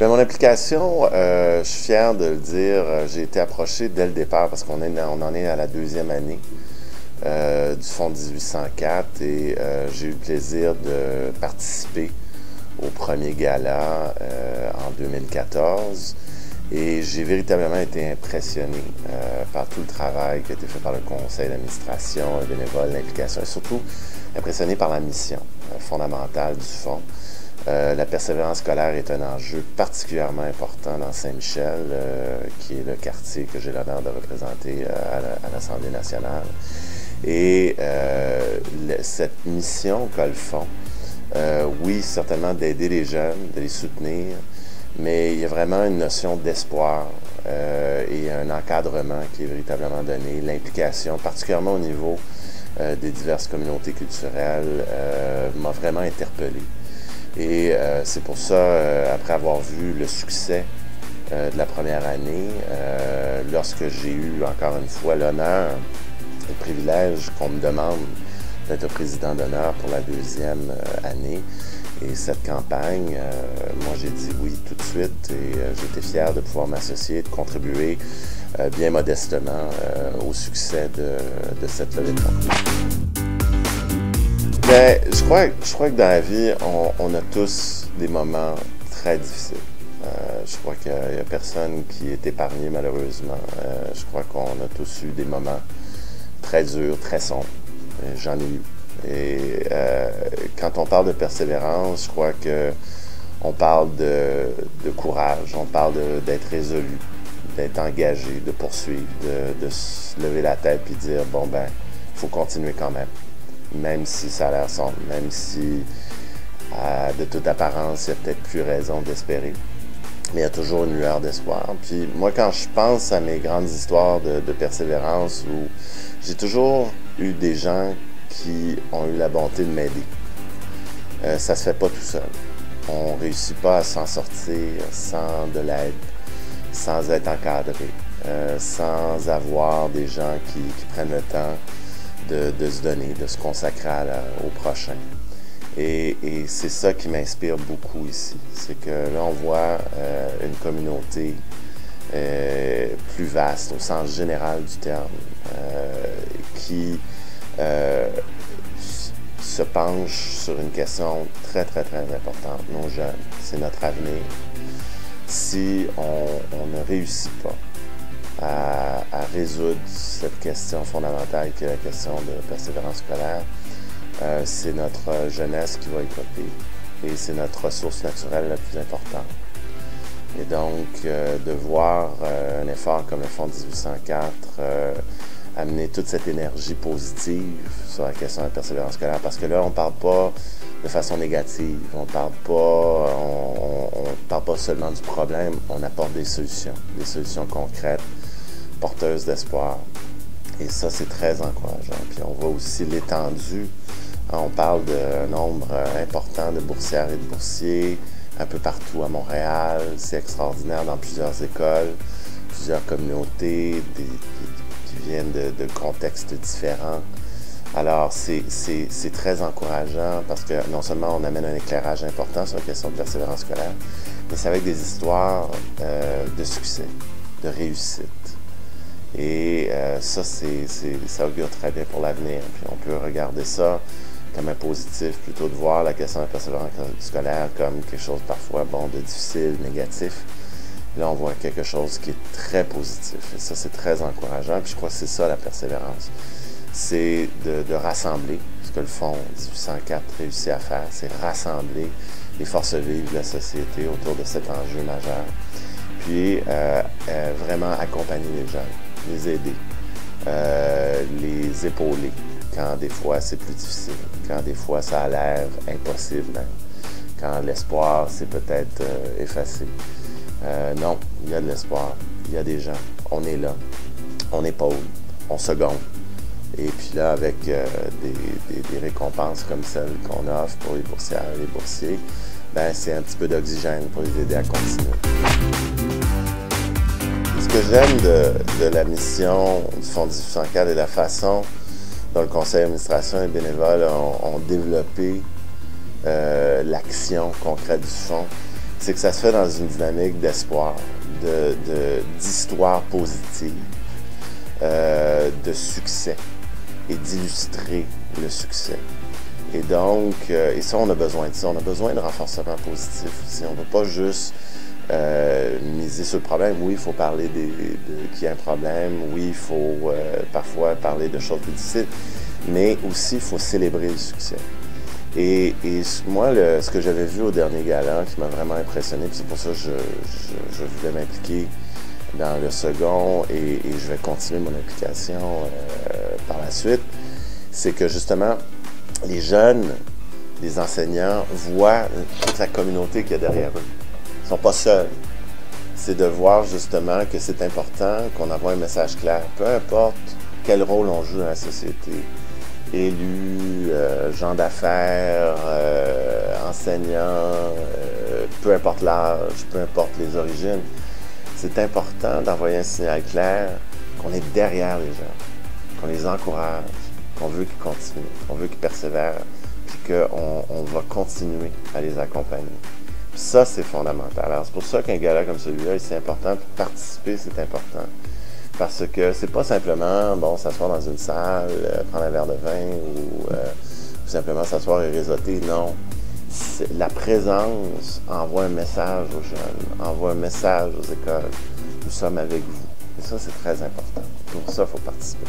Bien, mon implication, je suis fier de le dire, j'ai été approché dès le départ parce qu'on en est à la deuxième année du Fonds 1804 et j'ai eu le plaisir de participer au premier gala en 2014 et j'ai véritablement été impressionné par tout le travail qui a été fait par le conseil d'administration, les bénévoles, l'implication et surtout impressionné par la mission fondamentale du Fonds. La persévérance scolaire est un enjeu particulièrement important dans Saint-Michel, qui est le quartier que j'ai l'honneur de représenter à l'Assemblée nationale. Et cette mission qu'a le Fonds, oui, certainement d'aider les jeunes, de les soutenir, mais il y a vraiment une notion d'espoir et un encadrement qui est véritablement donné, l'implication, particulièrement au niveau des diverses communautés culturelles, m'a vraiment interpellé. Et c'est pour ça, après avoir vu le succès de la première année, lorsque j'ai eu encore une fois l'honneur et le privilège qu'on me demande d'être président d'honneur pour la deuxième année, et cette campagne, moi j'ai dit oui tout de suite et j'étais fier de pouvoir m'associer, de contribuer bien modestement au succès de cette levée de fonds. Bien, je crois que dans la vie, on a tous des moments très difficiles. Je crois qu'il n'y a personne qui est épargné malheureusement. Je crois qu'on a tous eu des moments très durs, très sombres. J'en ai eu. Et quand on parle de persévérance, je crois qu'on parle de courage, on parle d'être résolu, d'être engagé, de poursuivre, de se lever la tête et dire, bon ben, il faut continuer quand même si ça a l'air sombre, même si de toute apparence, il n'y a peut-être plus raison d'espérer. Mais il y a toujours une lueur d'espoir. Puis moi, quand je pense à mes grandes histoires de persévérance, où j'ai toujours eu des gens qui ont eu la bonté de m'aider. Ça se fait pas tout seul. On réussit pas à s'en sortir sans de l'aide, sans être encadré, sans avoir des gens qui prennent le temps de se donner, de se consacrer au prochain. Et c'est ça qui m'inspire beaucoup ici. C'est que là, on voit une communauté plus vaste, au sens général du terme, qui se penche sur une question très, très, très importante. Nos jeunes, c'est notre avenir. Si on ne réussit pas à résoudre cette question fondamentale qui est la question de persévérance scolaire, c'est notre jeunesse qui va y copier et c'est notre ressource naturelle la plus importante. Et donc, de voir un effort comme le Fonds 1804 amener toute cette énergie positive sur la question de la persévérance scolaire, parce que là, on ne parle pas de façon négative, on parle pas seulement du problème, on apporte des solutions concrètes, porteuses d'espoir. Et ça, c'est très encourageant. Puis on voit aussi l'étendue. On parle d'un nombre important de boursières et de boursiers un peu partout à Montréal. C'est extraordinaire dans plusieurs écoles, plusieurs communautés qui viennent de contextes différents. Alors, c'est très encourageant parce que non seulement on amène un éclairage important sur la question de persévérance scolaire, mais c'est avec des histoires de succès, de réussite. Et ça augure très bien pour l'avenir. Puis on peut regarder ça comme un positif, plutôt de voir la question de la persévérance scolaire comme quelque chose parfois, de difficile, négatif. Là, on voit quelque chose qui est très positif. Et ça, c'est très encourageant. Puis je crois que c'est ça, la persévérance. C'est de rassembler, ce que le Fonds 1804 réussit à faire, c'est rassembler les forces vives de la société autour de cet enjeu majeur. Puis, vraiment accompagner les jeunes, les aider, les épauler quand des fois c'est plus difficile, quand des fois ça a l'air impossible, hein, quand l'espoir s'est peut-être effacé. Non, il y a de l'espoir, il y a des gens, on est là, on épaule, on se gonfle. Et puis là, avec des récompenses comme celles qu'on offre pour les boursières et les boursiers, ben c'est un petit peu d'oxygène pour les aider à continuer. Ce que j'aime de la mission du Fonds 1804 et la façon dont le conseil d'administration et les bénévoles ont développé l'action concrète du Fonds, c'est que ça se fait dans une dynamique d'espoir, d'histoire positive, de succès et d'illustrer le succès. Et donc, et ça, on a besoin de ça. On a besoin de renforcement positif aussi. On ne va pas juste miser sur le problème. Oui, il faut parler qu'il y a un problème. Oui, il faut parfois parler de choses plus difficiles. Mais aussi, il faut célébrer le succès. Et moi, ce que j'avais vu au dernier gala qui m'a vraiment impressionné, puis c'est pour ça que je voulais m'impliquer dans le second et je vais continuer mon implication par la suite, c'est que justement, les jeunes, les enseignants voient toute la communauté qu'il y a derrière eux. Ils ne sont pas seuls. C'est de voir justement que c'est important qu'on envoie un message clair. Peu importe quel rôle on joue dans la société, élus, gens d'affaires, enseignants, peu importe l'âge, peu importe les origines, c'est important d'envoyer un signal clair qu'on est derrière les gens, qu'on les encourage, qu'on veut qu'ils continuent, qu'on veut qu'ils persévèrent, puis qu'on va continuer à les accompagner. Puis ça, c'est fondamental. Alors, c'est pour ça qu'un gala comme celui-là, c'est important. Puis participer, c'est important. Parce que c'est pas simplement, bon, s'asseoir dans une salle, prendre un verre de vin ou simplement s'asseoir et réseauter. Non. La présence envoie un message aux jeunes, envoie un message aux écoles. Nous sommes avec vous. Et ça, c'est très important. Pour ça, il faut participer.